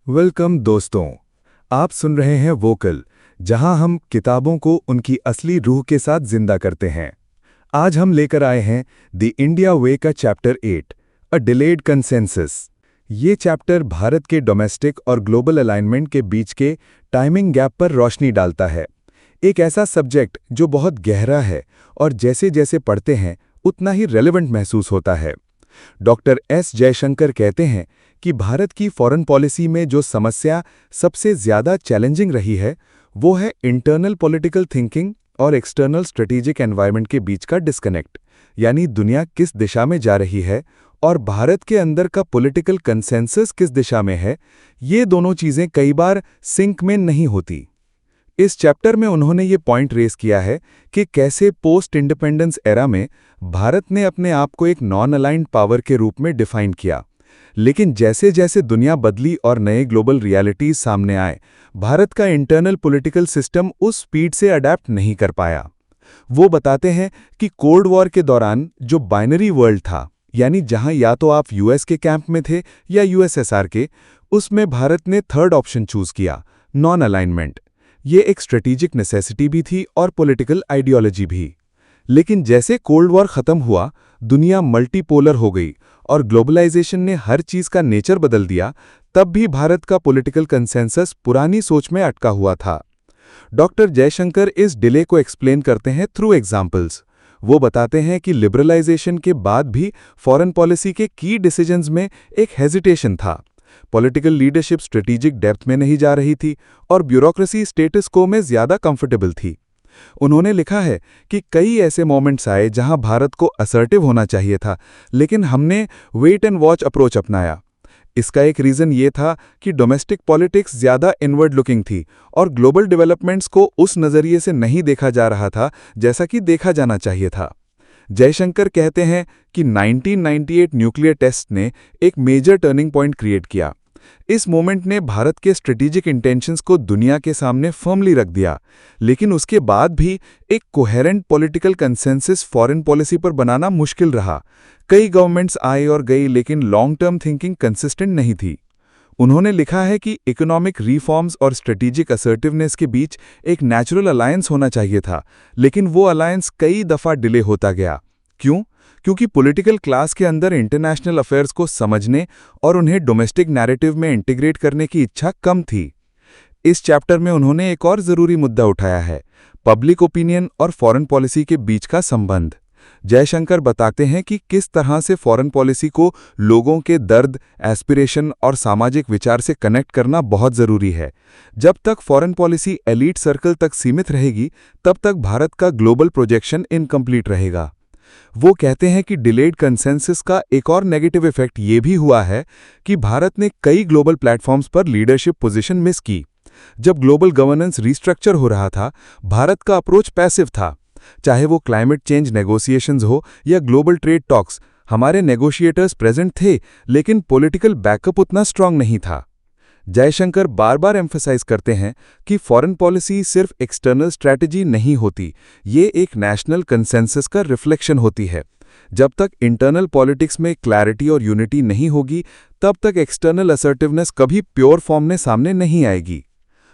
Welcome दोस्तों। आप सुन रहे हैं वोकल, जहां हम किताबों को उनकी असली रूह के साथ जिंदा करते हैं। आज हम लेकर आए हैं द इंडिया वे का चैप्टर 8, अ डिलेड कंसेंसस। ये चैप्टर भारत के डोमेस्टिक और ग्लोबल अलाइनमेंट के बीच के टाइमिंग गैप पर रोशनी डालता है। एक ऐसा सब्जेक्ट जो बहुत गहरा है और जैसे जैसे पढ़ते हैं उतना ही रेलेवेंट महसूस होता है। डॉक्टर एस जयशंकर कहते हैं कि भारत की फॉरेन पॉलिसी में जो समस्या सबसे ज्यादा चैलेंजिंग रही है, वो है इंटरनल पॉलिटिकल थिंकिंग और एक्सटर्नल स्ट्रेटेजिक एनवायरनमेंट के बीच का डिस्कनेक्ट। यानी दुनिया किस दिशा में जा रही है और भारत के अंदर का पॉलिटिकल कंसेंसस किस दिशा में है, ये दोनों चीजें कई बार सिंक में नहीं होती। इस चैप्टर में उन्होंने ये पॉइंट रेस किया है कि कैसे पोस्ट इंडिपेंडेंस एरा में भारत ने अपने आप को एक नॉन अलाइंड पावर के रूप में डिफाइन किया, लेकिन जैसे जैसे दुनिया बदली और नए ग्लोबल रियलिटीज सामने आए, भारत का इंटरनल पॉलिटिकल सिस्टम उस स्पीड से अडेप्ट नहीं कर पाया। वो बताते हैं कि कोल्ड वॉर के दौरान जो बाइनरी वर्ल्ड था, यानी जहां या तो आप यूएस के कैंप में थे या यूएसएसआर के, उसमें भारत ने थर्ड ऑप्शन चूज किया, नॉन अलाइनमेंट। ये एक स्ट्रेटेजिक नेसेसिटी भी थी और पॉलिटिकल आइडियोलॉजी भी। लेकिन जैसे कोल्ड वॉर खत्म हुआ, दुनिया मल्टीपोलर हो गई और ग्लोबलाइजेशन ने हर चीज का नेचर बदल दिया, तब भी भारत का पॉलिटिकल कंसेंसस पुरानी सोच में अटका हुआ था। डॉक्टर जयशंकर इस डिले को एक्सप्लेन करते हैं थ्रू एग्जाम्पल्स। वो बताते हैं कि लिबरलाइजेशन के बाद भी फॉरेन पॉलिसी के की डिसीजंस में एक हेजिटेशन था। पॉलिटिकल लीडरशिप स्ट्रेटेजिक डेप्थ में नहीं जा रही थी और ब्यूरोक्रेसी स्टेटस को में ज्यादा कंफर्टेबल थी। उन्होंने लिखा है कि कई ऐसे मोमेंट्स आए जहां भारत को असर्टिव होना चाहिए था, लेकिन हमने वेट एंड वॉच अप्रोच अपनाया। इसका एक रीजन ये था कि डोमेस्टिक पॉलिटिक्स ज्यादा इनवर्ड लुकिंग थी और ग्लोबल डेवलपमेंट्स को उस नजरिए से नहीं देखा जा रहा था जैसा कि देखा जाना चाहिए था। जयशंकर कहते हैं कि 1998 न्यूक्लियर टेस्ट ने एक मेजर टर्निंग पॉइंट क्रिएट किया। इस मोमेंट ने भारत के स्ट्रेटेजिक इंटेंशंस को दुनिया के सामने फर्मली रख दिया, लेकिन उसके बाद भी एक coherent political consensus foreign policy पर बनाना मुश्किल रहा। कई गवर्नमेंट्स आए और गई, लेकिन लॉन्ग टर्म थिंकिंग कंसिस्टेंट नहीं थी। उन्होंने लिखा है कि इकोनॉमिक रिफॉर्म्स और स्ट्रेटेजिक असर्टिवनेस के बीच एक नेचुरल अलायंस होना चाहिए था, लेकिन वो अलायंस कई दफा डिले होता गया। क्यों? क्योंकि पॉलिटिकल क्लास के अंदर इंटरनेशनल अफेयर्स को समझने और उन्हें डोमेस्टिक नैरेटिव में इंटीग्रेट करने की इच्छा कम थी। इस चैप्टर में उन्होंने एक और जरूरी मुद्दा उठाया है, पब्लिक ओपिनियन और फॉरेन पॉलिसी के बीच का संबंध। जयशंकर बताते हैं कि किस तरह से फॉरेन पॉलिसी को लोगों के दर्द, एस्पिरेशन और सामाजिक विचार से कनेक्ट करना बहुत जरूरी है। जब तक फॉरेन पॉलिसी एलीट सर्कल तक सीमित रहेगी, तब तक भारत का ग्लोबल प्रोजेक्शन इनकम्प्लीट रहेगा। वो कहते हैं कि डिलेड कंसेंसस का एक और नेगेटिव इफेक्ट ये भी हुआ है कि भारत ने कई ग्लोबल प्लेटफॉर्म्स पर लीडरशिप पोजीशन मिस की। जब ग्लोबल गवर्नेंस रिस्ट्रक्चर हो रहा था, भारत का अप्रोच पैसिव था। चाहे वो क्लाइमेट चेंज नेगोशिएशंस हो या ग्लोबल ट्रेड टॉक्स, हमारे नेगोशिएटर्स प्रेजेंट थे, लेकिन पॉलिटिकल बैकअप उतना स्ट्रांग नहीं था। जयशंकर बार बार एम्फसाइज करते हैं कि फॉरेन पॉलिसी सिर्फ एक्सटर्नल स्ट्रैटेजी नहीं होती, ये एक नेशनल कंसेंसस का रिफ्लेक्शन होती है। जब तक इंटरनल पॉलिटिक्स में क्लैरिटी और यूनिटी नहीं होगी, तब तक एक्सटर्नल असर्टिवनेस कभी प्योर फॉर्म में सामने नहीं आएगी।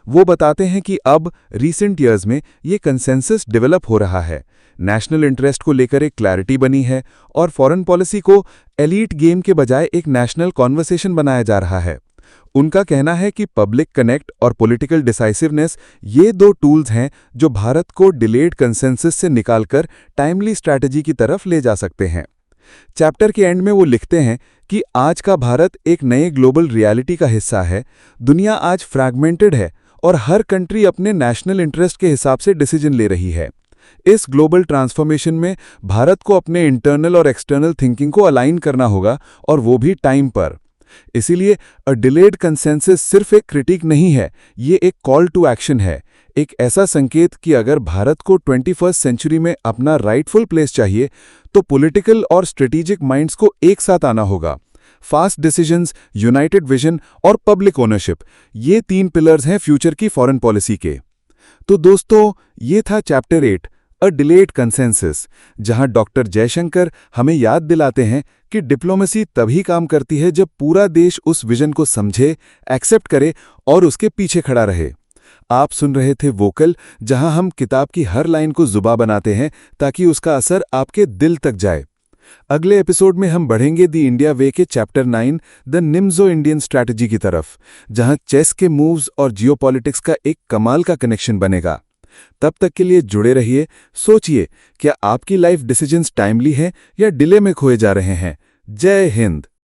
वो बताते हैं कि अब रीसेंट ईयर्स में ये कंसेंसस डेवलप हो रहा है, नेशनल इंटरेस्ट को लेकर एक क्लैरिटी बनी है और फॉरेन पॉलिसी को एलीट गेम के बजाय एक नेशनल कॉन्वर्सेशन बनाया जा रहा है। उनका कहना है कि पब्लिक कनेक्ट और पॉलिटिकल डिसाइसिवनेस ये दो टूल्स हैं जो भारत को डिलेड कंसेंसस से निकालकर टाइमली स्ट्रैटेजी की तरफ ले जा सकते हैं। चैप्टर के एंड में वो लिखते हैं कि आज का भारत एक नए ग्लोबल रियलिटी का हिस्सा है। दुनिया आज फ्रैगमेंटेड है और हर कंट्री अपने नेशनल इंटरेस्ट के हिसाब से डिसीजन ले रही है। इस ग्लोबल ट्रांसफॉर्मेशन में भारत को अपने इंटरनल और एक्सटर्नल थिंकिंग को अलाइन करना होगा, और वो भी टाइम पर। इसीलिए अ डिलेड कंसेंसस सिर्फ एक क्रिटिक नहीं है, ये एक कॉल टू एक्शन है, एक ऐसा संकेत कि अगर भारत को 21वीं सेंचुरी में अपना राइटफुल प्लेस चाहिए, तो पॉलिटिकल और स्ट्रेटेजिक माइंड्स को एक साथ आना होगा। फास्ट डिसीजंस, यूनाइटेड विजन और पब्लिक ओनरशिप, ये 3 पिलर्स हैं फ्यूचर की फॉरेन पॉलिसी के। तो दोस्तों, ये था चैप्टर 8, अ डिलेड कंसेंसस, जहां डॉक्टर जयशंकर हमें याद दिलाते हैं कि डिप्लोमेसी तभी काम करती है जब पूरा देश उस विजन को समझे, एक्सेप्ट करे और उसके पीछे खड़ा रहे। आप सुन रहे थे वोकल, जहां हम किताब की हर लाइन को जुबां बनाते हैं ताकि उसका असर आपके दिल तक जाए। अगले एपिसोड में हम बढ़ेंगे द इंडिया वे के चैप्टर 9 द निम्जो इंडियन स्ट्रैटेजी की तरफ, जहां चेस के मूव्स और जियोपॉलिटिक्स का एक कमाल का कनेक्शन बनेगा। तब तक के लिए जुड़े रहिए। सोचिए, क्या आपकी लाइफ डिसीजंस टाइमली हैं या डिले में खोए जा रहे हैं? जय हिंद।